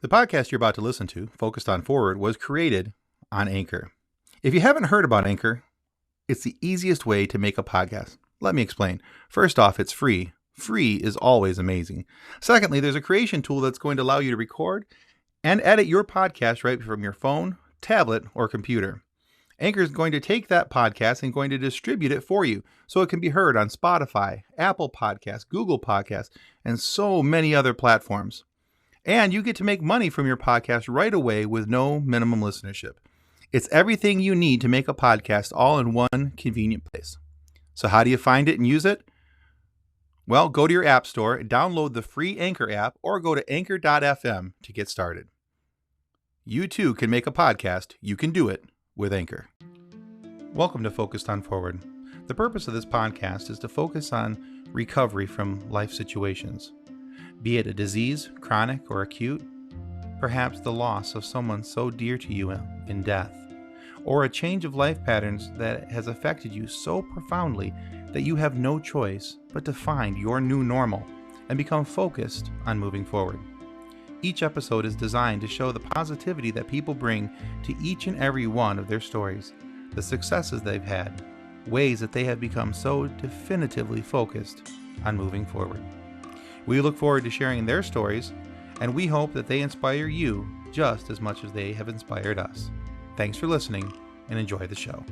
The podcast you're about to listen to, Focused on Forward, was created on Anchor. If you haven't heard about Anchor, it's the easiest way to make a podcast. Let me explain. First off, it's free. Free is always amazing. Secondly, there's a creation tool that's going to allow you to record and edit your podcast right from your phone, tablet, or computer. Anchor is going to take that podcast and going to distribute it for you so it can be heard on Spotify, Apple Podcasts, Google Podcasts, and so many other platforms. And you get to make money from your podcast right away with no minimum listenership. It's everything you need to make a podcast all in one convenient place. So how do you find it and use it? Well, go to your app store, download the free Anchor app, or go to anchor.fm to get started. You too can make a podcast. You can do it with Anchor. Welcome to Focused on Forward. The purpose of this podcast is to focus on recovery from life situations. Be it a disease, chronic or acute, perhaps the loss of someone so dear to you in death, or a change of life patterns that has affected you so profoundly that you have no choice but to find your new normal and become focused on moving forward. Each episode is designed to show the positivity that people bring to each and every one of their stories, the successes they've had, ways that they have become so definitively focused on moving forward. We look forward to sharing their stories, and we hope that they inspire you just as much as they have inspired us. Thanks for listening, and enjoy the show.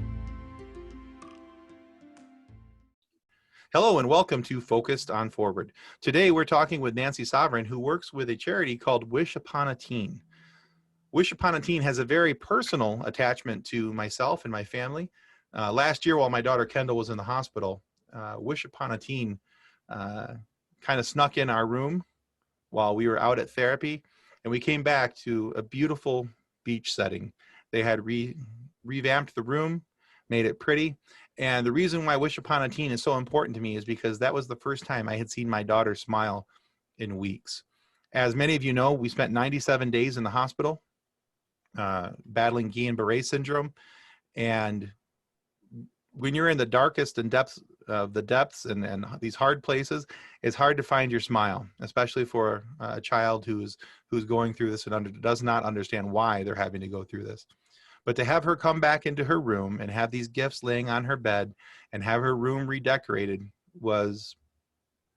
Hello, and welcome to Focused on Forward. Today, we're talking with Nancy Sovran, who works with a charity called Wish Upon a Teen. Wish Upon a Teen has a very personal attachment to myself and my family. Last year, while my daughter Kendall was in the hospital, Wish Upon a Teen kind of snuck in our room while we were out at therapy, and we came back to a beautiful beach setting. They had revamped the room, made it pretty, and the reason why Wish Upon a Teen is so important to me is because that was the first time I had seen my daughter smile in weeks. As many of you know, we spent 97 days in the hospital battling Guillain-Barré syndrome, and when you're in the darkest and depths of the depths and these hard places, it's hard to find your smile, especially for a child who's going through this and does not understand why they're having to go through this. But to have her come back into her room and have these gifts laying on her bed and have her room redecorated was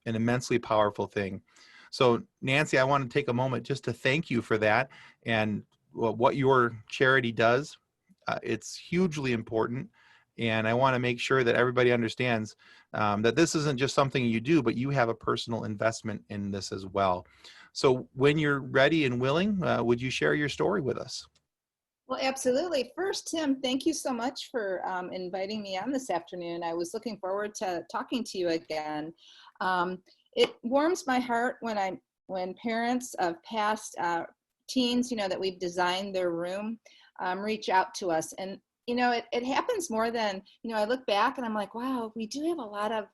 an immensely powerful thing. So Nancy, I want to take a moment just to thank you for that and what your charity does. It's hugely important. And I want to make sure that everybody understands that this isn't just something you do, but you have a personal investment in this as well. So when you're ready and willing, would you share your story with us? Well, absolutely. First, Tim, thank you so much for inviting me on this afternoon. I was looking forward to talking to you again. It warms my heart when parents of past teens, that we've designed their room, reach out to us. And it happens more than, I look back and I'm like, wow, we do have a lot of,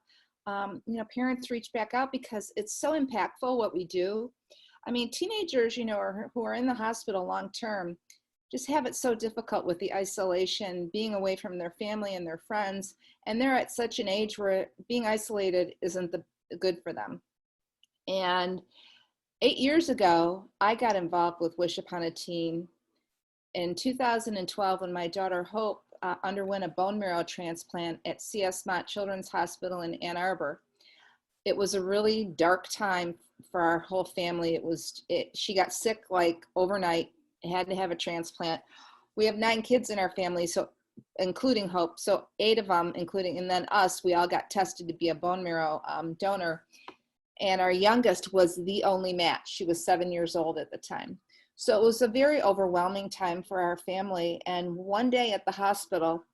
parents reach back out because it's so impactful what we do. I mean, teenagers, who are in the hospital long-term just have it so difficult with the isolation, being away from their family and their friends. And they're at such an age where being isolated isn't good for them. And 8 years ago, I got involved with Wish Upon a Teen in 2012 when my daughter Hope underwent a bone marrow transplant at C.S. Mott Children's Hospital in Ann Arbor. It was a really dark time for our whole family. She got sick like overnight, had to have a transplant. We have 9 kids in our family, so including Hope. So 8 of them, and then us, we all got tested to be a bone marrow donor. And our youngest was the only match. She was 7 years old at the time. So it was a very overwhelming time for our family. And one day at the hospital,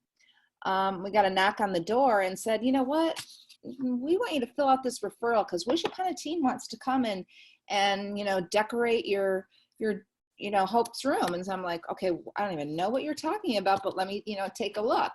we got a knock on the door and said, you know what, we want you to fill out this referral because Wish Upon a Teen wants to come and decorate your Hope's room. And so I'm like, okay, I don't even know what you're talking about, but let me, take a look.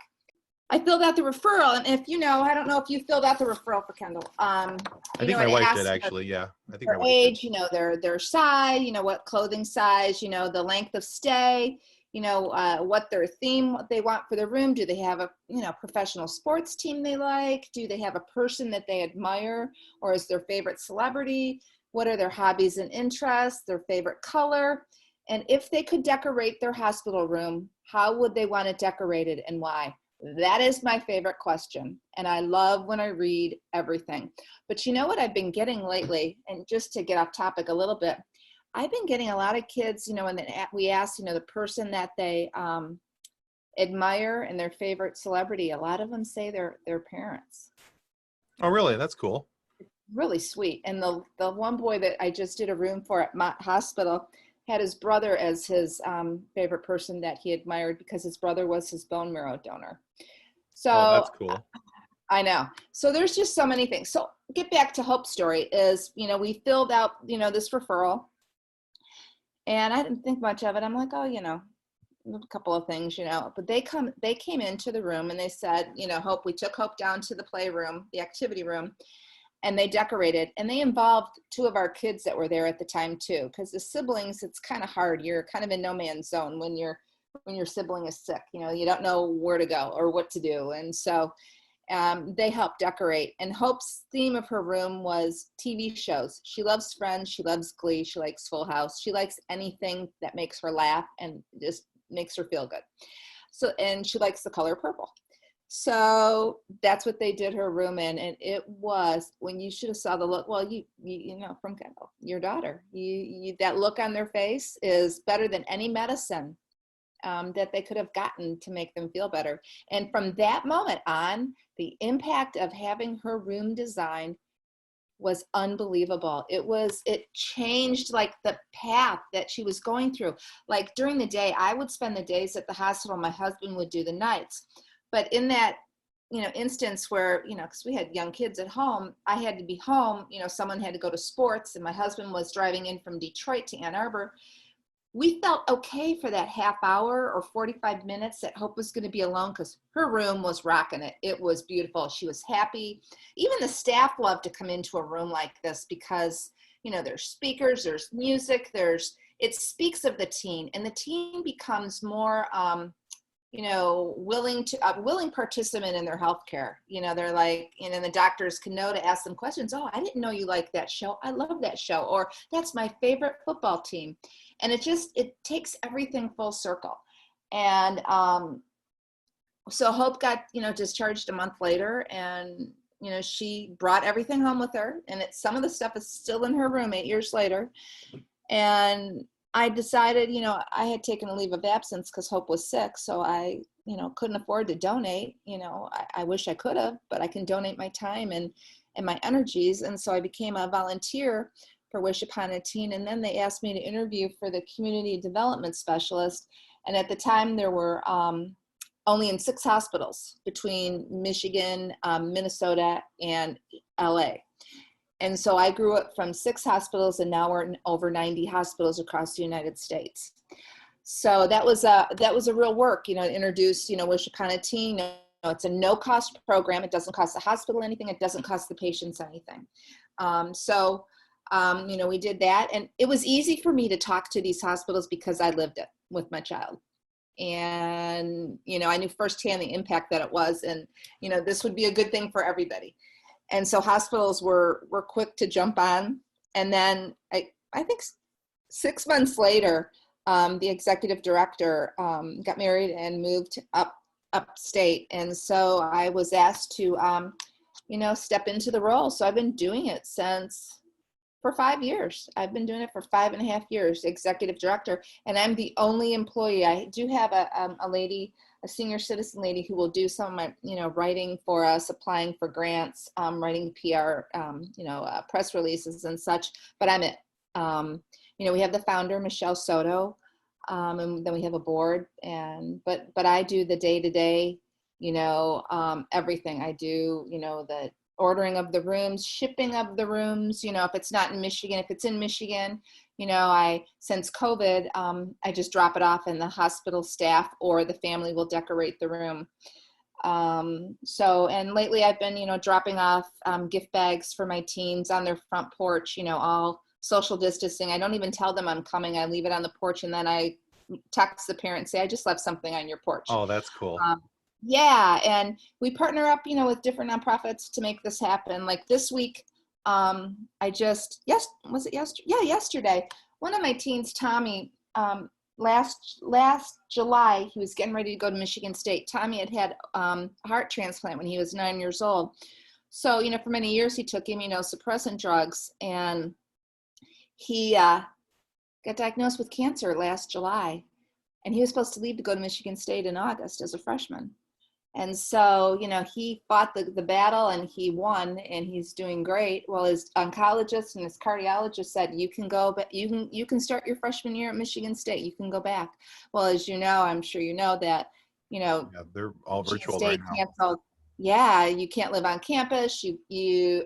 I filled out the referral, and if I don't know if you filled out the referral for Kendall. I think my wife did actually. Yeah, I think their age, their size, what clothing size, the length of stay, what their theme, what they want for the room. Do they have a professional sports team they like? Do they have a person that they admire, or is their favorite celebrity? What are their hobbies and interests? Their favorite color? And if they could decorate their hospital room, how would they want it decorated and why? That is my favorite question. And I love when I read everything. But you know what I've been getting lately, and just to get off topic a little bit, I've been getting a lot of kids, you know, when we ask, you know, the person that they admire and their favorite celebrity, a lot of them say their parents. Oh, really? That's cool. Really sweet. And the one boy that I just did a room for at my hospital had his brother as his favorite person that he admired because his brother was his bone marrow donor. Oh, So that's cool. I know. So there's just so many things. So get back to Hope's story is, you know, we filled out, you know, this referral and I didn't think much of it. I'm like, oh, you know, a couple of things, you know, but they came into the room and they said, you know, Hope, we took Hope down to the playroom, the activity room, and they decorated, and they involved two of our kids that were there at the time too, because the siblings, it's kind of hard. You're kind of in no man's zone when your sibling is sick. You know, you don't know where to go or what to do, and so they helped decorate. And Hope's theme of her room was TV shows. She loves Friends, she loves Glee, she likes Full House, she likes anything that makes her laugh and just makes her feel good. So, and she likes the color purple. So that's what they did her room in, and it was, when you should have saw the look. Well, you know, from your daughter, that look on their face is better than any medicine that they could have gotten to make them feel better. And from that moment on, the impact of having her room designed was unbelievable. It changed like the path that she was going through. Like during the day, I would spend the days at the hospital, my husband would do the nights. But in that, you know, instance where, you know, because we had young kids at home, I had to be home, you know, someone had to go to sports and my husband was driving in from Detroit to Ann Arbor. We felt okay for that half hour or 45 minutes that Hope was going to be alone because her room was rocking it. It was beautiful. She was happy. Even the staff loved to come into a room like this because, you know, there's speakers, there's music, it speaks of the teen, and the teen becomes more, you know, willing participant in their healthcare. You know, they're like, you know, the doctors can know to ask them questions. Oh, I didn't know you liked that show. I love that show. Or that's my favorite football team. And it takes everything full circle. And so Hope got, you know, discharged a month later, and, you know, she brought everything home with her, and some of the stuff is still in her room 8 years later. And I decided, you know, I had taken a leave of absence because Hope was sick. So I, you know, couldn't afford to donate. You know, I wish I could have, but I can donate my time and my energies. And so I became a volunteer for Wish Upon a Teen. And then they asked me to interview for the community development specialist. And at the time there were only in 6 hospitals between Michigan, Minnesota, and LA. And so I grew up from 6 hospitals, and now we're in over 90 hospitals across the United States. So that was a real work, you know, to introduce, you know, Wish Upon a Teen. You know, it's a no-cost program. It doesn't cost the hospital anything. It doesn't cost the patients anything. You know, we did that, and it was easy for me to talk to these hospitals because I lived it with my child. And, you know, I knew firsthand the impact that it was, and, you know, this would be a good thing for everybody. And so hospitals were quick to jump on. And then I think 6 months later, the executive director got married and moved upstate. And so I was asked to, you know, step into the role. So I've been doing it for 5 years. I've been doing it for 5.5 years, executive director, and I'm the only employee. I do have a lady, a senior citizen lady, who will do some of my, you know, writing for us, applying for grants, writing PR, you know, press releases and such, but I'm it. You know, we have the founder, Michelle Soto, and then we have a board, but I do the day-to-day, you know, everything. I do, you know, the ordering of the rooms, shipping of the rooms, you know, if it's not in Michigan, if it's in Michigan, you know, since COVID, I just drop it off and the hospital staff or the family will decorate the room. And lately I've been, you know, dropping off gift bags for my teens on their front porch, you know, all social distancing. I don't even tell them I'm coming. I leave it on the porch, and then I text the parent and say, I just left something on your porch. Oh, that's cool. Yeah, and we partner up, you know, with different nonprofits to make this happen. Like this week, yesterday, one of my teens, Tommy, last July, he was getting ready to go to Michigan State. Tommy had a heart transplant when he was 9 years old. So, for many years he took immunosuppressant drugs, and he got diagnosed with cancer last July, and he was supposed to leave to go to Michigan State in August as a freshman. And so, he fought the battle and he won, and he's doing great. Well, his oncologist and his cardiologist said, you can go, but you can start your freshman year at Michigan State. You can go back. Well, as you know, I'm sure you know that, Yeah, they're all Michigan virtual State right now. canceled. Yeah, you can't live on campus.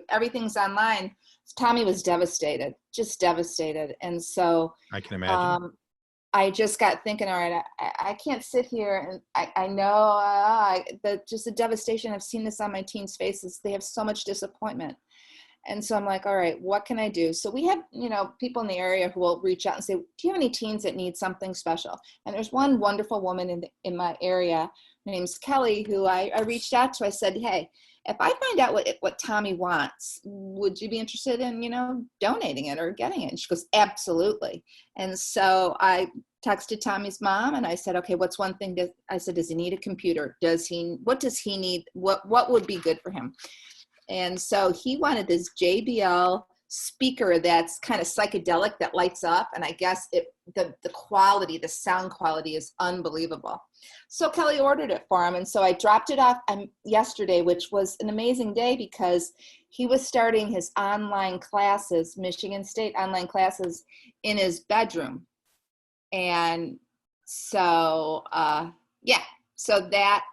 Everything's online. Tommy was devastated, just devastated. And so I can imagine. I just got thinking, all right, I can't sit here, and I know just the devastation. I've seen this on my teens' faces. They have so much disappointment. And so I'm like, all right, what can I do? So we have, people in the area who will reach out and say, do you have any teens that need something special? And there's one wonderful woman in my area. Her name's Kelly, who I reached out to. I said, hey, if I find out what Tommy wants, would you be interested in, donating it or getting it? And she goes, absolutely. And so I texted Tommy's mom and I said, okay, what's one thing that I said, does he need a computer? What does he need? What would be good for him? And so he wanted this JBL speaker that's kind of psychedelic that lights up. And I guess the quality, the sound quality is unbelievable. So Kelly ordered it for him. And so I dropped it off yesterday, which was an amazing day because he was starting his online classes, Michigan State online classes, in his bedroom. And so, so that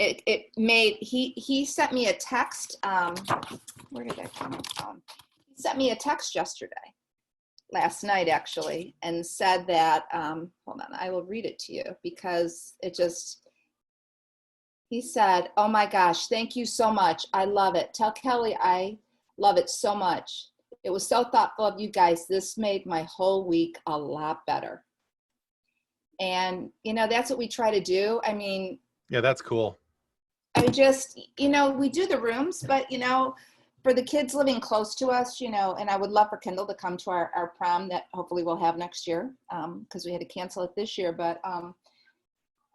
it made, he sent me a text. Where did I find my phone? He sent me a text last night actually, and said that, hold on, I will read it to you because he said, oh my gosh, thank you so much. I love it. Tell Kelly I love it so much. It was so thoughtful of you guys. This made my whole week a lot better. And, that's what we try to do. I mean, yeah, that's cool. I just, we do the rooms, but, for the kids living close to us, and I would love for Kendall to come to our prom that hopefully we'll have next year, because we had to cancel it this year. But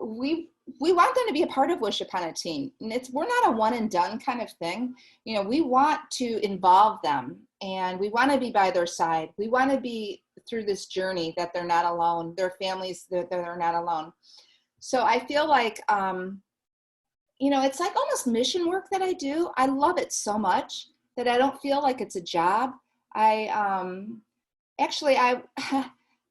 we want them to be a part of Wish Upon a Teen. And we're not a one and done kind of thing. We want to involve them, and we want to be by their side. We want to be through this journey that they're not alone, their families, that they're not alone. So I feel like, it's like almost mission work that I do. I love it so much that I don't feel like it's a job. I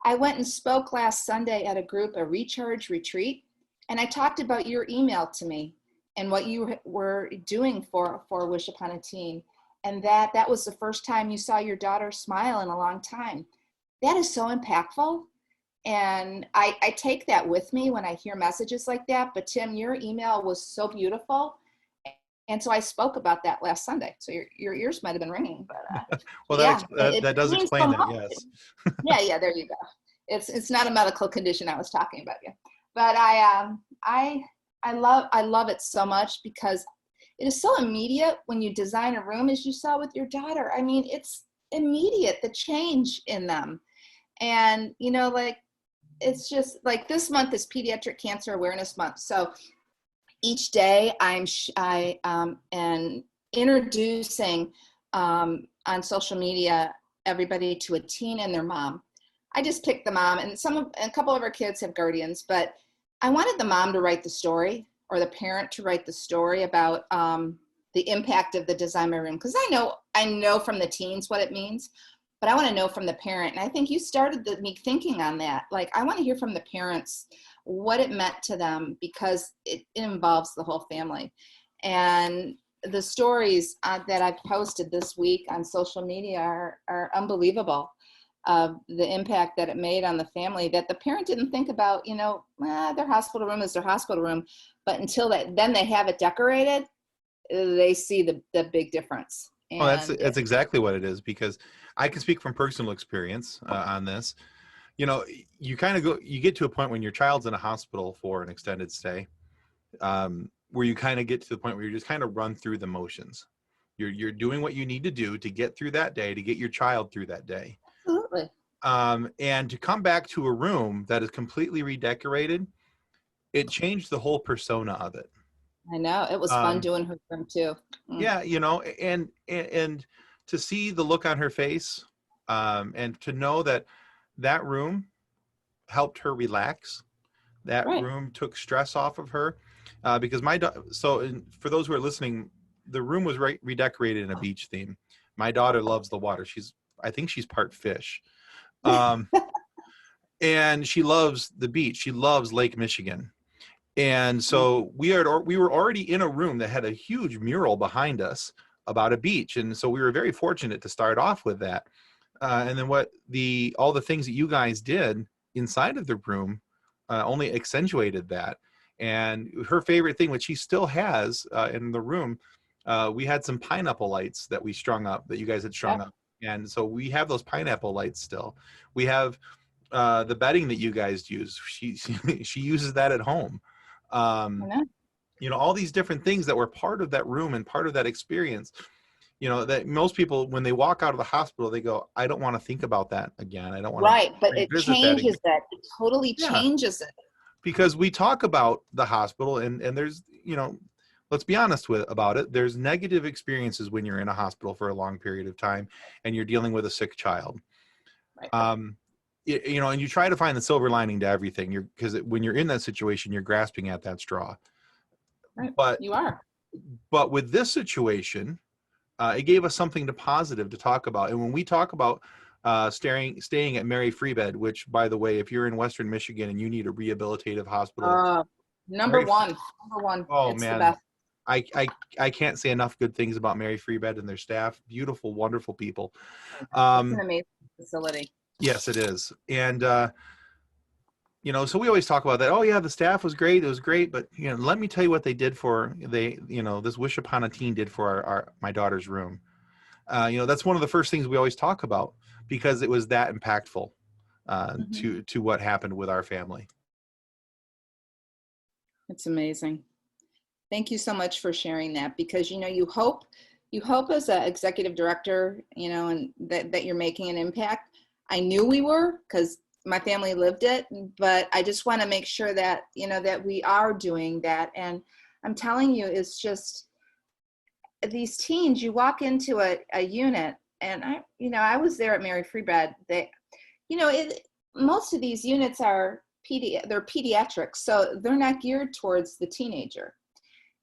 went and spoke last Sunday at a recharge retreat, and I talked about your email to me and what you were doing for Wish Upon a Teen. And that was the first time you saw your daughter smile in a long time. That is so impactful. And I take that with me when I hear messages like that. But Tim, your email was so beautiful. And so I spoke about that last Sunday. So your ears might have been ringing, but well, yeah, that does explain so that. Yes. Yeah. There you go. It's not a medical condition I was talking about. Yeah. But I love it so much because it is so immediate when you design a room, as you saw with your daughter. I mean, it's immediate, the change in them. And, it's just like this month is Pediatric Cancer Awareness Month. So each day I am introducing on social media everybody to a teen and their mom. I just picked the mom, and a couple of our kids have guardians, but I wanted the mom to write the story, or the parent to write the story about the impact of the Design My Room, because I know from the teens what it means. But I want to know from the parent. And I think you started me thinking on that. Like, I want to hear from the parents what it meant to them, because it involves the whole family. And the stories that I've posted this week on social media are unbelievable, of the impact that it made on the family, that the parent didn't think about, their hospital room is their hospital room. But until then they have it decorated, they see the big difference. Well, that's exactly what it is, because I can speak from personal experience on this. You get to a point when your child's in a hospital for an extended stay, where you kind of get to the point where you just kind of run through the motions. You're doing what you need to do to get through that day, to get your child through that day. Absolutely. And to come back to a room that is completely redecorated, it changed the whole persona of it. I know. It was fun Um, doing her room too. Mm. yeah, and to see the look on her face, and to know that that room helped her relax. That Right. room took stress off of her, because for those who are listening, the room was redecorated in a beach theme. My daughter loves the water. I think she's part fish. Um, and she loves the beach. She loves Lake Michigan. And so we were already in a room that had a huge mural behind us about a beach. And so we were very fortunate to start off with that. And then all the things that you guys did inside of the room only accentuated that. And her favorite thing, which she still has in the room, we had some pineapple lights that we strung up, that you guys had strung Yep. up. And so we have those pineapple lights still. We have the bedding that you guys use. She uses that at home. I Um, know. all these different things that were part of that room and part of that experience, that most people, when they walk out of the hospital, they go, I don't want to think about that again. I don't want to Right. But it revisit that again. changes that. It totally Yeah, changes it. because we talk about the hospital, and there's, let's be honest about it. There's negative experiences when you're in a hospital for a long period of time and you're dealing with a sick child. Right. um and you try to find the silver lining to everything, because when you're in that situation, you're grasping at that straw. Right. but You are. but with this situation, it gave us something positive to talk about. And when we talk about staying at Mary Free Bed, which, by the way, if you're in Western Michigan and you need a rehabilitative hospital, Uh, number Mary, one. Number one. oh It's the man, best. I can't say enough good things about Mary Free Bed and their staff. Beautiful, wonderful people. It's an um amazing facility. yes, it is. And so we always talk about that. Oh yeah, the staff was great. It was great. But let me tell you what they did this Wish Upon a Teen did for my daughter's room. That's one of the first things we always talk about, because it was that impactful Mhm. to what happened with our family. It's amazing. Thank you so much for sharing that, because you hope as an executive director, and that you're making an impact. I knew we were, because my family lived it, but I just want to make sure that that we are doing that. And I'm telling you, it's just these teens. You walk into a unit, and I was there at Mary Free Bed. Most of these units are they're pediatrics, so they're not geared towards the teenager.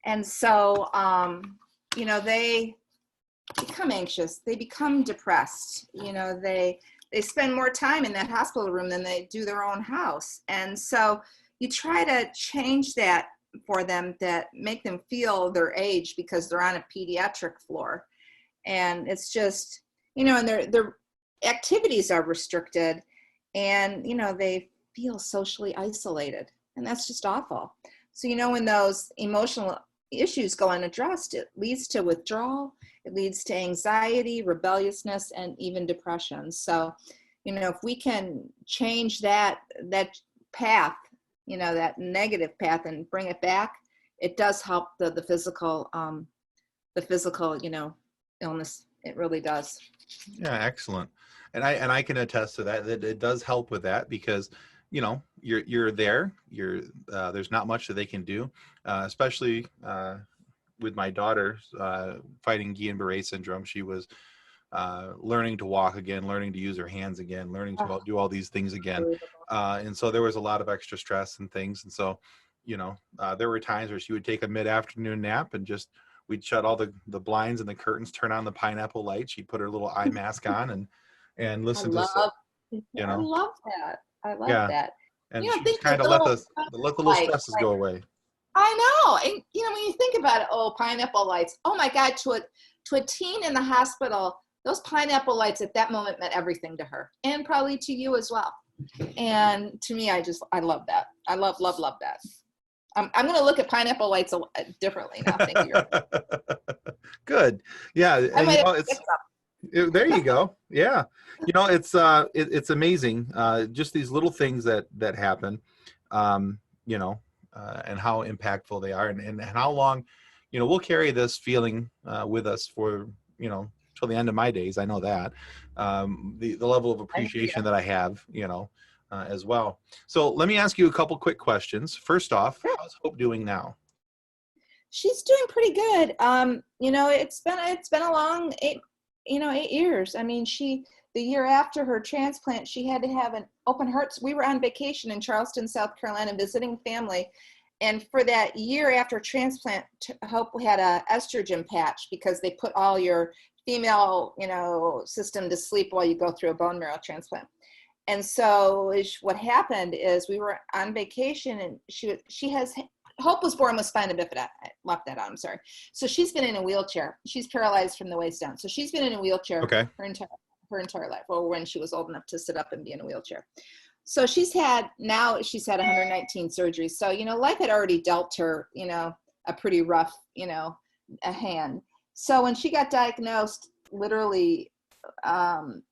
And so, they become anxious, they become depressed, they spend more time in that hospital room than they do their own house. And so you try to change that for them, that make them feel their age, because they're on a pediatric floor. And it's just, and their activities are restricted, and, they feel socially isolated. And that's just awful. So, when those emotional issues go unaddressed, it leads to withdrawal, it leads to anxiety, rebelliousness, and even depression. So, if we can change that path, that negative path, and bring it back, it does help the physical, illness. It really does. Yeah, excellent. And I can attest to that it does help with that, because you're there, there's not much that they can do, especially with my daughter fighting Guillain-Barré syndrome. She was learning to walk again, learning to use her hands again, learning to do all these things again. And so there was a lot of extra stress and things. And so, there were times where she would take a mid-afternoon nap, and we'd shut all the blinds and the curtains, turn on the pineapple light. She'd put her little eye mask on and I listen to, love, you I know, love that. I love yeah. that. And she just Think kind of of little let the little lights. stresses go away. I know. And when you think about it, oh, pineapple lights. Oh my God, to a teen in the hospital, those pineapple lights at that moment meant everything to her, and probably to you as well. And to me, I love that. I love that. I'm going to look at pineapple lights differently now. Thank you. Good. Yeah. I And might have to get some. there you go. Yeah. It's amazing. Just these little things that happen, um, and how impactful they are, and how long, we'll carry this feeling with us for, till the end of my days. I know that. The level of appreciation that I have, as well. So let me ask you a couple quick questions. First off, how's Hope doing now? She's doing pretty good. It's been a long 8 years. I mean, the year after her transplant, she had to have an open heart. We were on vacation in Charleston, South Carolina, visiting family. And for that year after transplant, Hope had a estrogen patch because they put all your female, system to sleep while you go through a bone marrow transplant. And so what happened is we were on vacation, and Hope was born with spina bifida. I left that out, I'm sorry. So she's been in a wheelchair. She's paralyzed from the waist down. So she's been in a wheelchair Okay. her entire life, or when she was old enough to sit up and be in a wheelchair. So she's had 119 surgeries. So, life had already dealt her, a pretty rough, a hand. So when she got diagnosed, literally,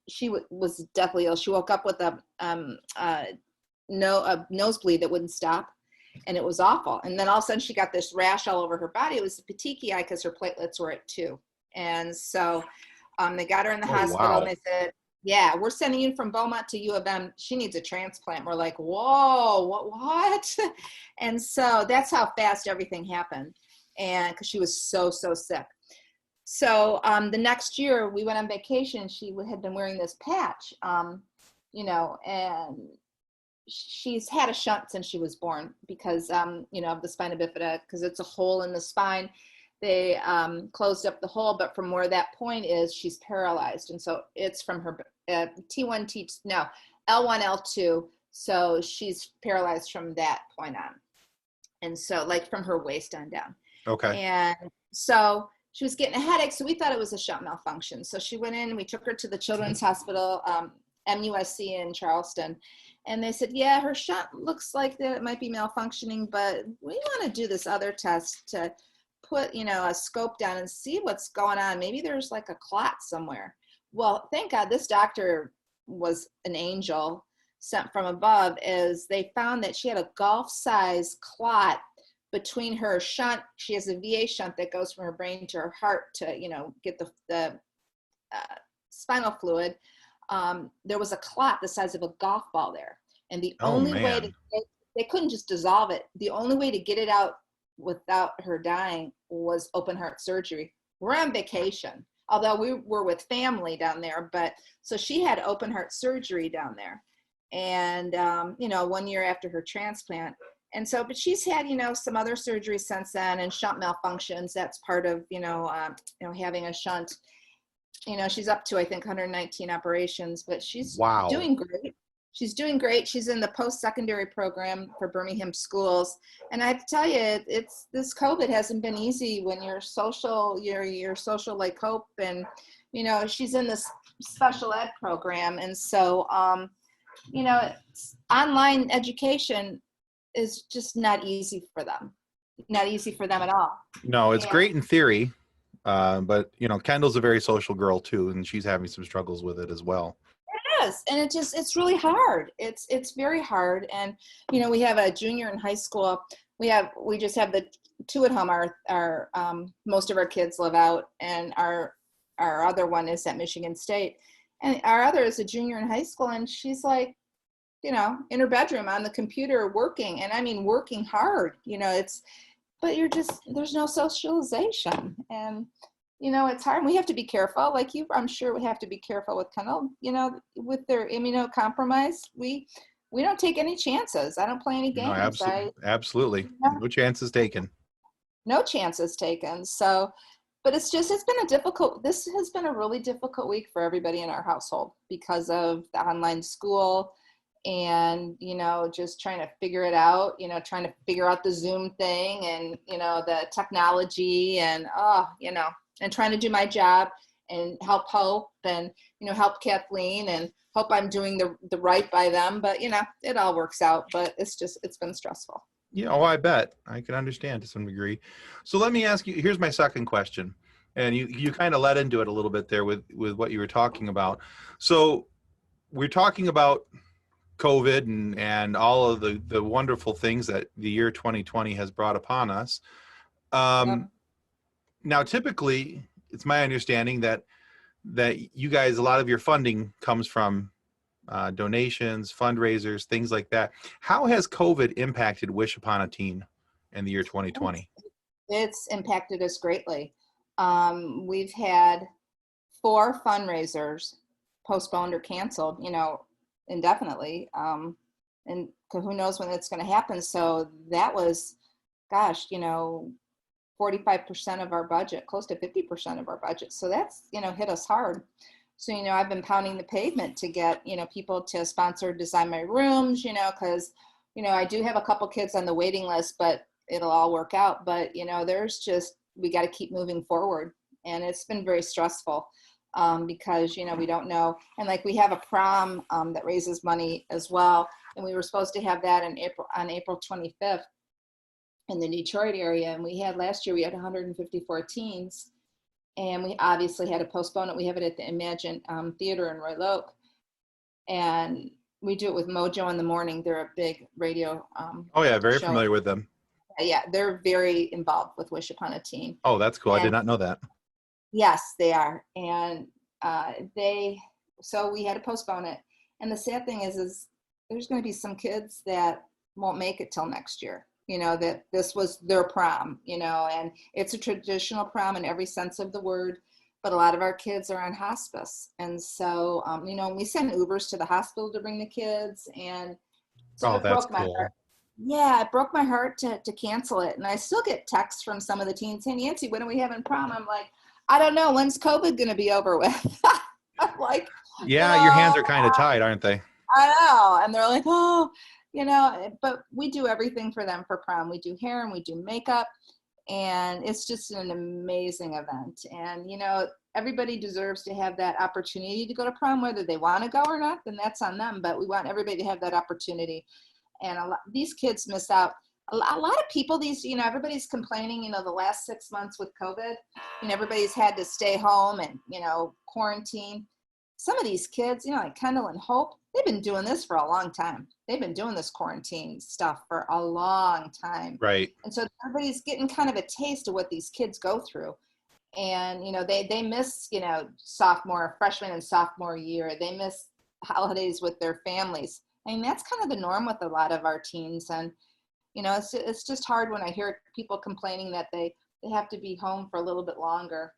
she was deathly ill. She woke up with a nosebleed that wouldn't stop. And it was awful. And then all of a sudden she got this rash all over her body. It was a petechiae because her platelets were at 2. And so they got her in the hospital. Wow. And they said, yeah, we're sending you from Beaumont to U of M. She needs a transplant. We're like, whoa, what? And so that's how fast everything happened. And because she was so sick. So the next year we went on vacation. She had been wearing this patch, and she's had a shunt since she was born because, of the spina bifida, because it's a hole in the spine. They closed up the hole, but from where that point is, she's paralyzed. And so it's from her L1, L2. So she's paralyzed from that point on. And so like from her waist on down. Okay. And so she was getting a headache. So we thought it was a shunt malfunction. So she went in, we took her to the Children's Hospital, MUSC in Charleston. And they said, yeah, her shunt looks like that it might be malfunctioning, but we want to do this other test to put, a scope down and see what's going on. Maybe there's like a clot somewhere. Well, thank God this doctor was an angel sent from above, as they found that she had a golf-size clot between her shunt. She has a VA shunt that goes from her brain to her heart to, get the spinal fluid. There was a clot the size of a golf ball there. And the only way they couldn't just dissolve it. The only way to get it out without her dying was open heart surgery. We're on vacation, although we were with family down there. But so she had open heart surgery down there. And, 1 year after her transplant. And so, but she's had, some other surgeries since then, and shunt malfunctions. That's part of, having a shunt. She's up to, I think, 119 operations, but she's doing great. She's doing great. She's in the post-secondary program for Birmingham schools. And I have to tell you, this COVID hasn't been easy when you're social like Hope. And, she's in this special ed program. And so, online education is just not easy for them. Not easy for them at all. No, it's great in theory. But Kendall's a very social girl too, and she's having some struggles with it as well. It is, and it's really hard. It's very hard. And we have a junior in high school. We just have the 2 at home. Our most of our kids live out, and our other one is at Michigan State, and our other is a junior in high school, and she's like, in her bedroom on the computer working, and I mean working hard. But there's no socialization, and it's hard. We have to be careful, like you, I'm sure we have to be careful with Kendall, with their immunocompromised. We don't take any chances. I don't play any games. No, absolutely. No chances taken. No chances taken. So, but this has been a really difficult week for everybody in our household because of the online school. And, just trying to figure it out, trying to figure out the Zoom thing and, the technology and, and trying to do my job and help Hope and, help Kathleen and hope I'm doing the right by them. But, it all works out, but it's been stressful. I bet I can understand to some degree. So let me ask you, here's my second question. And you kind of led into it a little bit there with what you were talking about. So we're talking about COVID and all of the wonderful things that the year 2020 has brought upon us. Now, typically, it's my understanding that that you guys, a lot of your funding comes from donations, fundraisers, things like that. How has COVID impacted Wish Upon a Teen in the year 2020? It's impacted us greatly. We've had 4 fundraisers postponed or canceled, indefinitely. And who knows when it's going to happen. So that was, gosh, 45% of our budget, close to 50% of our budget. So that's, hit us hard. So, I've been pounding the pavement to get, people to sponsor Design My Rooms, because, I do have a couple kids on the waiting list, but it'll all work out. But, we got to keep moving forward. And it's been very stressful because, we don't know. And like we have a prom that raises money as well. And we were supposed to have that on April 25th in the Detroit area. And last year we had 154 teens. And we obviously had to postpone it. We have it at the Imagine Theater in Royal Oak. And we do it with Mojo in the Morning. They're a big radio Oh, yeah, very show. familiar with them. Yeah, they're very involved with Wish Upon a Teen. Oh, that's cool. I did not know that. Yes, they are. And so we had to postpone it. And the sad thing is there's going to be some kids that won't make it till next year. That this was their prom, and it's a traditional prom in every sense of the word, but a lot of our kids are on hospice. And so, we send Ubers to the hospital to bring the kids, and so it that's broke my cool. heart. Yeah, it broke my heart to cancel it. And I still get texts from some of the teens saying, Nancy, when are we having prom? I'm like, I don't know. When's COVID going to be over with? I'm like, yeah, your hands are kind of tied, aren't they? I know. And they're like, oh, but we do everything for them for prom. We do hair and we do makeup, and it's just an amazing event. And, everybody deserves to have that opportunity to go to prom, whether they want to go or not, then that's on them. But we want everybody to have that opportunity. And these kids miss out. A lot of people, everybody's complaining, the last 6 months with COVID, everybody's had to stay home and, quarantine. Some of these kids, like Kendall and Hope, they've been doing this for a long time. They've been doing this quarantine stuff for a long time. Right. And so everybody's getting kind of a taste of what these kids go through. And, they miss, freshman and sophomore year. They miss holidays with their families. I mean, that's kind of the norm with a lot of our teens. And, it's just hard when I hear people complaining that they have to be home for a little bit longer.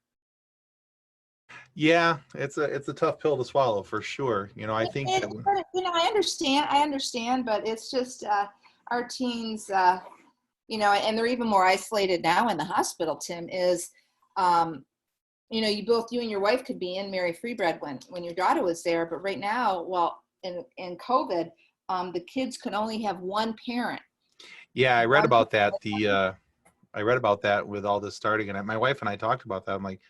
Yeah, it's a tough pill to swallow for sure. I think I understand, but it's just our teens, and they're even more isolated now in the hospital, Tim, is, you and your wife could be in Mary Free Bread when your daughter was there, but right now, in COVID, the kids could only have one parent. Yeah, I read about that. I read about that with all this starting, and my wife and I talked about that. I'm like,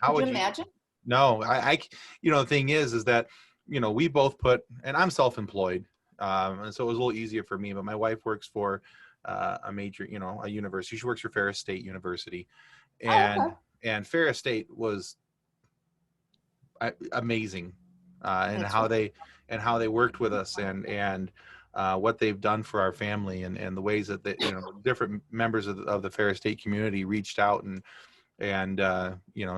how would you imagine? No, I the thing is that, we both and I'm self-employed. And so it was a little easier for me, but my wife works for a major, a university. She works for Ferris State University, and Ferris State was amazing, and how they worked with us and what they've done for our family and the ways that different members of the Ferris State community reached out and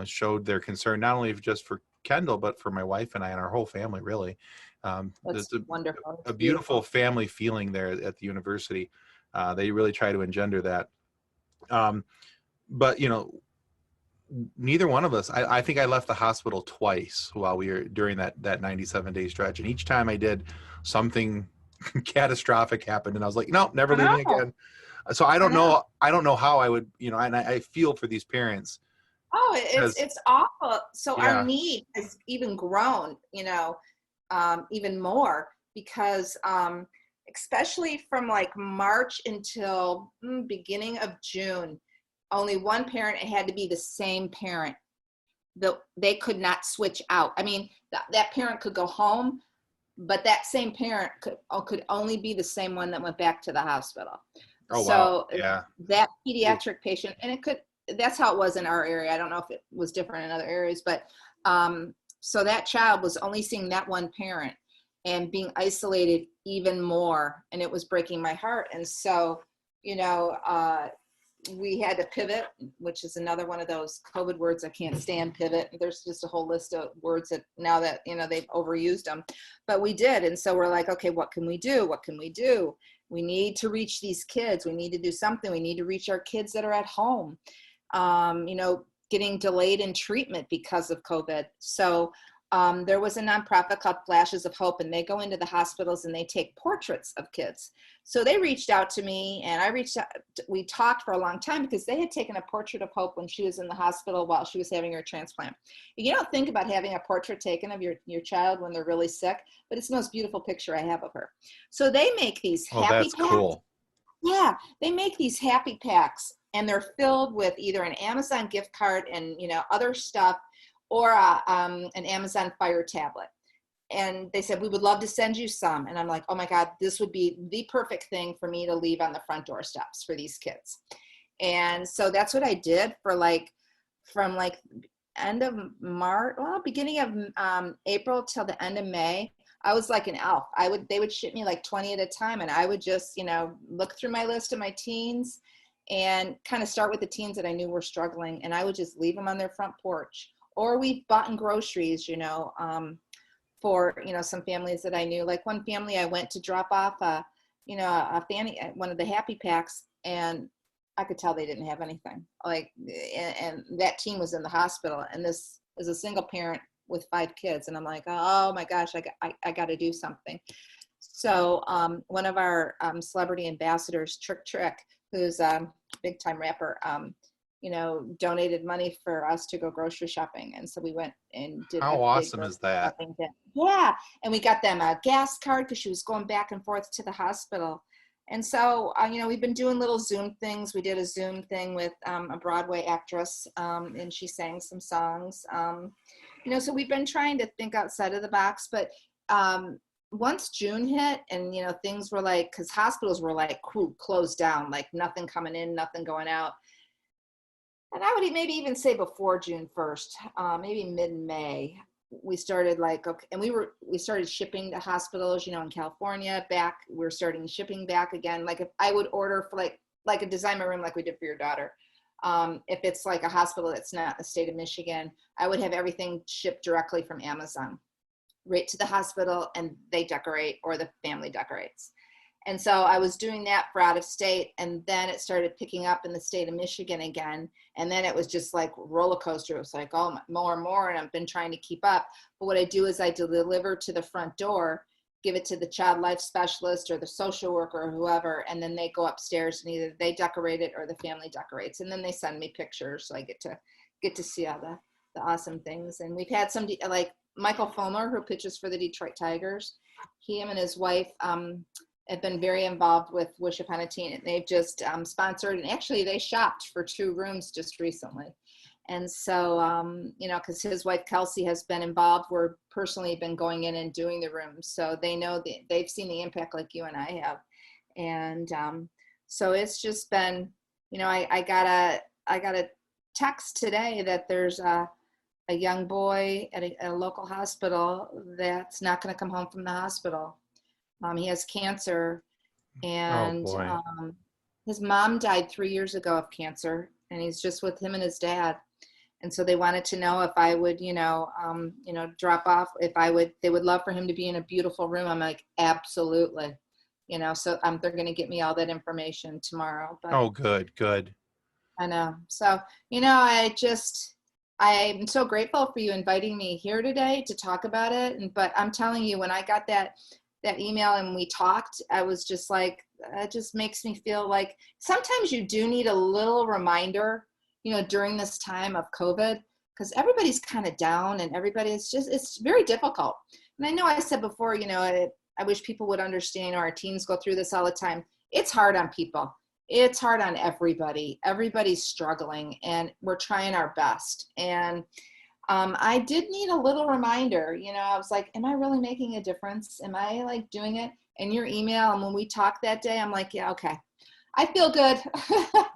showed their concern, not only just for Kendall, but for my wife and I and our whole family, really. That's wonderful. A beautiful family feeling there at the university. They really try to engender that. But, neither one of us, I think I left the hospital twice while we were during that 97-day stretch. And each time I did, something catastrophic happened. And I was like, no, never leaving again. So I don't know how I would, and I feel for these parents. Oh, it's awful. So our need has even grown, even more because, especially from like March until beginning of June, only one parent, it had to be the same parent. They could not switch out. I mean, that parent could go home, but that same parent could only be the same one that went back to the hospital. Oh, so wow. Yeah. That pediatric patient, and that's how it was in our area. I don't know if it was different in other areas, but so that child was only seeing that one parent and being isolated even more. And it was breaking my heart. And so, we had to pivot, which is another one of those COVID words I can't stand, pivot. There's just a whole list of words that now that, they've overused them, but we did. And so we're like, okay, what can we do? What can we do? We need to reach these kids. We need to do something. We need to reach our kids that are at home, getting delayed in treatment because of COVID. So there was a nonprofit called Flashes of Hope, and they go into the hospitals and they take portraits of kids. So they reached out to me, and I reached out. We talked for a long time because they had taken a portrait of Hope when she was in the hospital while she was having her transplant. You don't think about having a portrait taken of your child when they're really sick, but it's the most beautiful picture I have of her. So they make these happy packs. Cool. Yeah, they make these happy packs, and they're filled with either an Amazon gift card and other stuff, or an Amazon Fire tablet. And they said, we would love to send you some. And I'm like, oh my God, this would be the perfect thing for me to leave on the front door steps for these kids. And so that's what I did for from end of March, beginning of April till the end of May. I was like an elf. They would ship me like 20 at a time. And I would just, look through my list of my teens and kind of start with the teens that I knew were struggling. And I would just leave them on their front porch. Or we bought in groceries, for, some families that I knew. Like one family I went to drop off a fanny, one of the happy packs, and I could tell they didn't have anything. And that teen was in the hospital, and this is a single parent with 5 kids. And I'm like, oh my gosh, I got to do something. So one of our celebrity ambassadors, Trick, who's a big time rapper, donated money for us to go grocery shopping. And so we went and did. How awesome is that? Yeah. And we got them a gas card because she was going back and forth to the hospital. And so, we've been doing little Zoom things. We did a Zoom thing with a Broadway actress, and she sang some songs. So we've been trying to think outside of the box. But once June hit and, things were because hospitals were closed down, nothing coming in, nothing going out. And I would maybe even say before June 1st, maybe mid-May, we started and we started shipping to hospitals, in California back. We're starting shipping back again. If I would order for like a design my room, like we did for your daughter. If it's a hospital that's not the state of Michigan, I would have everything shipped directly from Amazon right to the hospital, and they decorate, or the family decorates. And so I was doing that for out of state, and then it started picking up in the state of Michigan again. And then it was just roller coaster. It was more and more, and I've been trying to keep up. But what I do is I deliver to the front door, give it to the child life specialist or the social worker or whoever, and then they go upstairs and either they decorate it or the family decorates. And then they send me pictures, so I get to see all the awesome things. And we've had some Michael Fulmer, who pitches for the Detroit Tigers. Him and his wife have been very involved with Wish Upon a Teen, and they've just sponsored, and actually they shopped for 2 rooms just recently. And so, because his wife Kelsey has been involved, we're personally been going in and doing the rooms, so they know they've seen the impact like you and I have. And so it's just been, I got a text today that there's a young boy at a local hospital that's not going to come home from the hospital. He has cancer, and his mom died 3 years ago of cancer, and he's just with him and his dad. And so they wanted to know if I would, drop off, they would love for him to be in a beautiful room. I'm like, absolutely, so they're going to get me all that information tomorrow. But, good. I know. So, I'm so grateful for you inviting me here today to talk about it. But I'm telling you, when I got that email and we talked, I was just it just makes me feel like sometimes you do need a little reminder, during this time of COVID, because everybody's kind of down and it's very difficult. And I know I said before, I wish people would understand, our teens go through this all the time. It's hard on people. It's hard on everybody. Everybody's struggling, and we're trying our best. And I did need a little reminder, I was like, am I really making a difference? Am I doing it? And your email, and when we talked that day, I'm like, yeah, okay. I feel good.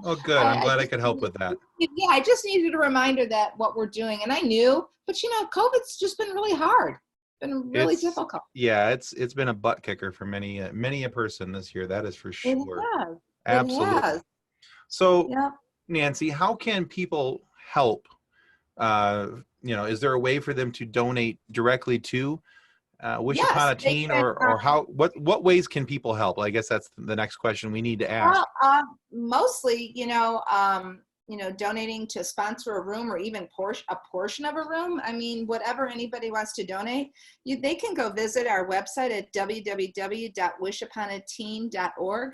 Oh, good. I'm glad I could help with that. Yeah, I just needed a reminder that what we're doing, and I knew, but COVID's just been really hard. Been really difficult. Yeah, it's been a butt kicker for many a person this year. That is for sure. It has. Absolutely. It has. So, yeah. Nancy, how can people help? Is there a way for them to donate directly to Wish Upon Yes, a they Teen, can. or how? What ways can people help? I guess that's the next question we need to ask. Well, mostly, donating to sponsor a room or even a portion of a room. I mean, whatever anybody wants to donate, they can go visit our website at www.wishuponateen.org.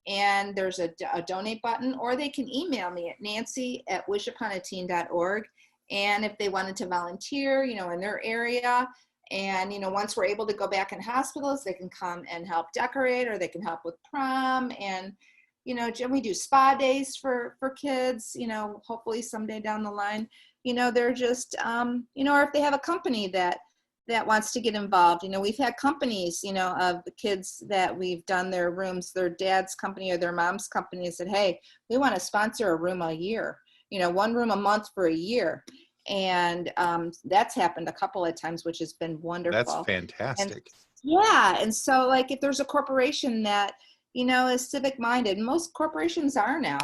And there's a donate button, or they can email me at nancy@wishuponateen.org. And if they wanted to volunteer, in their area, and, once we're able to go back in hospitals, they can come and help decorate, or they can help with prom. And, we do spa days for kids, hopefully someday down the line, they're just, or if they have a company that wants to get involved. We've had companies, of the kids that we've done their rooms, their dad's company or their mom's company said, hey, we want to sponsor a room a year, one room a month for a year. And that's happened a couple of times, which has been That's wonderful. And fantastic. yeah, and so like if there's a corporation that is civic minded, most corporations are now,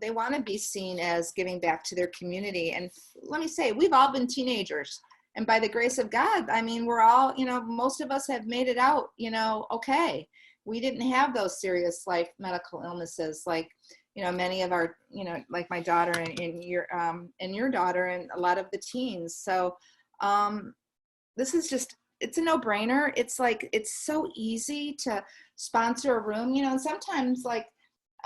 they want to be seen as giving back to their community. And let me say, we've all been teenagers, and by the grace of God, I mean, we're all, most of us have made it out, okay. We didn't have those serious life medical illnesses like many of our, like my daughter and your daughter and a lot of the teens. So this is just, it's a no-brainer. It's like, it's so easy to sponsor a room, and sometimes like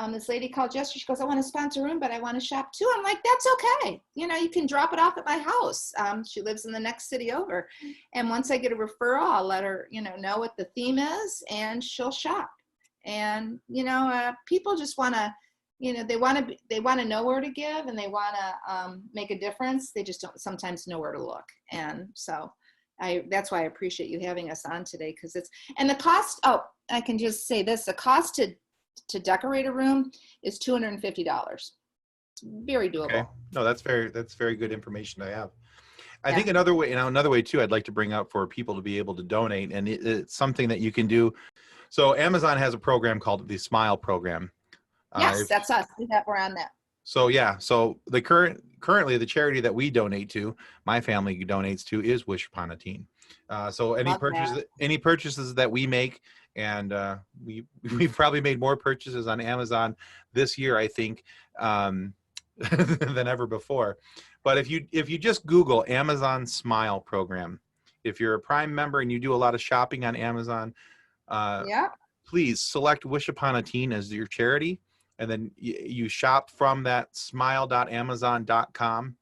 this lady called yesterday, she goes, I want to sponsor a room, but I want to shop too. I'm like, that's okay. You can drop it off at my house. She lives in the next city over. And once I get a referral, I'll let her, know what the theme is, and she'll shop. And, people just want to, they want to know where to give, and they want to make a difference. They just don't sometimes know where to look. And so that's why I appreciate you having us on today, because and the cost, I can just say this, the cost to decorate a room is $250. It's very doable. Okay. No, that's very good information to have. I Yeah. think another way too, I'd like to bring up for people to be able to donate, and it's something that you can do. So Amazon has a program called the Smile Program. Yes, that's us. We're on that. So yeah, so the currently the charity that we donate to, my family donates to, is Wish Upon a Teen. So any purchases that we make, and we've probably made more purchases on Amazon this year, I think, than ever before. But if you just Google Amazon Smile Program, if you're a Prime member and you do a lot of shopping on Amazon, please select Wish Upon a Teen as your charity. And then you shop from that smile.amazon.com.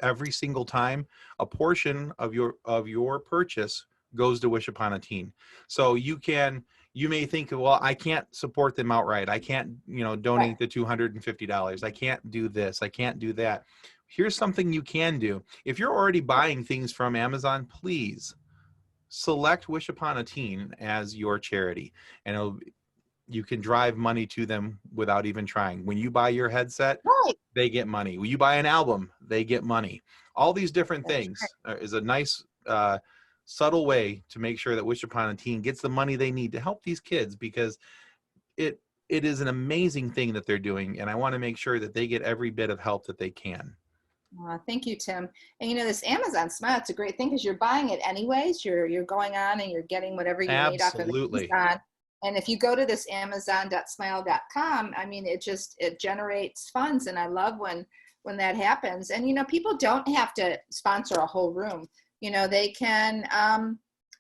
Every single time, a portion of your purchase goes to Wish Upon a Teen. So you may think, well, I can't support them outright. I can't, donate the $250. I can't do this. I can't do that. Here's something you can do. If you're already buying things from Amazon, please select Wish Upon a Teen as your charity, and you can drive money to them without even trying. When you buy your headset, they get money. When you buy an album, they get money. All these different things is a nice, subtle way to make sure that Wish Upon a Teen gets the money they need to help these kids, because it is an amazing thing that they're doing, and I want to make sure that they get every bit of help that they can. Thank you, Tim. And this Amazon Smile, it's a great thing because you're buying it anyways. You're going on and you're getting whatever you need off of Amazon. And if you go to this amazon.smile.com, I mean, it generates funds. And I love when that happens. And, people don't have to sponsor a whole room. They can,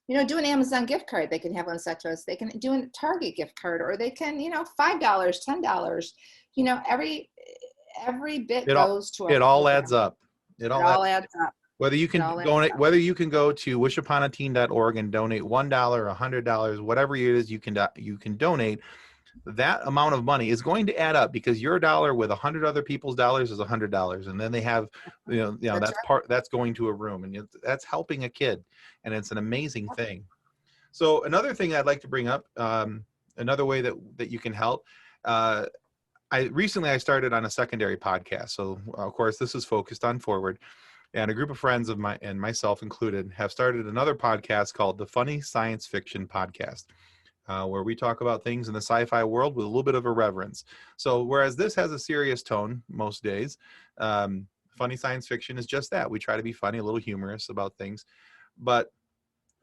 do an Amazon gift card. They can have one such as, they can do a Target gift card, or they can, $5, $10, every bit goes to it all adds up. It all adds up. Whether you can go to wishuponateen.org and donate $1, $100, whatever it is you can donate, that amount of money is going to add up, because your dollar with 100 other people's dollars is $100, and then they have, that's going to a room, and that's helping a kid, and it's an amazing thing. So another thing I'd like to bring up, another way that you can help. I started on a secondary podcast, so of course this is focused on forward. And a group of friends of myself included, have started another podcast called the Funny Science Fiction Podcast. where we talk about things in the sci-fi world with a little bit of irreverence. So whereas this has a serious tone most days, funny science fiction is just that. We try to be funny, a little humorous about things. But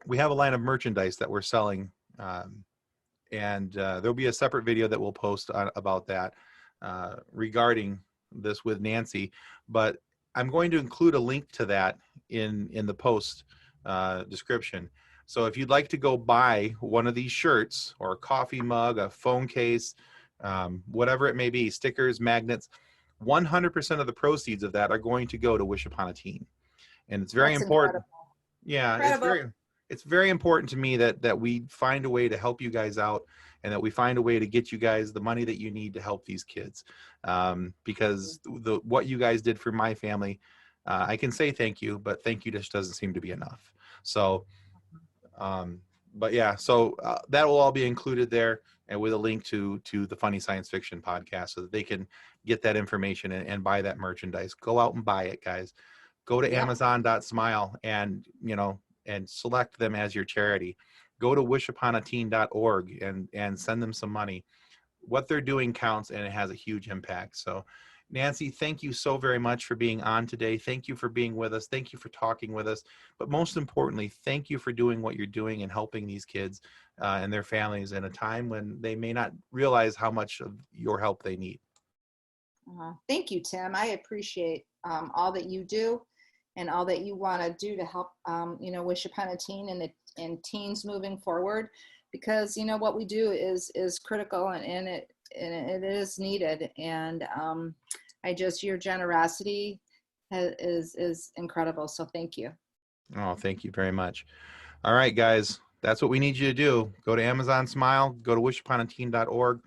we have a line of merchandise that we're selling, and there'll be a separate video that we'll post about that regarding this with Nancy. But I'm going to include a link to that in the post description. So if you'd like to go buy one of these shirts or a coffee mug, a phone case, whatever it may be, stickers, magnets, 100% of the proceeds of that are going to go to Wish Upon a Teen. And it's very That's important. incredible. Yeah, Incredible. it's very important to me that we find a way to help you guys out, and that we find a way to get you guys the money that you need to help these kids. Because what you guys did for my family, I can say thank you, but thank you just doesn't seem to be enough. So, but yeah, so that will all be included there, and with a link to the Funny Science Fiction podcast, so that they can get that information and buy that merchandise. Go out and buy it, guys. Go to Amazon.smile and and select them as your charity. Go to wishuponateen.org and send them some money. What they're doing counts, and it has a huge impact. So, Nancy, thank you so very much for being on today. Thank you for being with us. Thank you for talking with us. But most importantly, thank you for doing what you're doing and helping these kids and their families in a time when they may not realize how much of your help they need. Thank you, Tim. I appreciate all that you do and all that you want to do to help, Wish Upon a Teen and teens moving forward, because what we do is critical, and it is needed. And your generosity is incredible. So thank you. Oh, thank you very much. All right, guys, that's what we need you to do. Go to Amazon Smile, go to wishuponateen.org,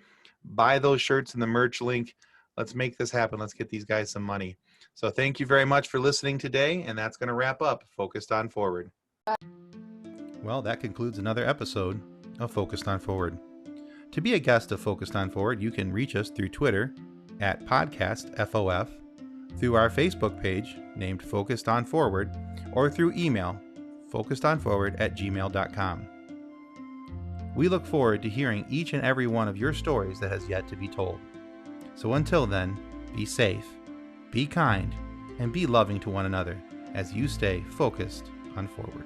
buy those shirts in the merch link. Let's make this happen. Let's get these guys some money. So thank you very much for listening today, and that's going to wrap up Focused on Forward. Well, that concludes another episode of Focused on Forward. To be a guest of Focused on Forward, you can reach us through Twitter at podcastfof, through our Facebook page named Focused on Forward, or through email focusedonforward@gmail.com. We look forward to hearing each and every one of your stories that has yet to be told. So until then, be safe, be kind, and be loving to one another as you stay focused on forward.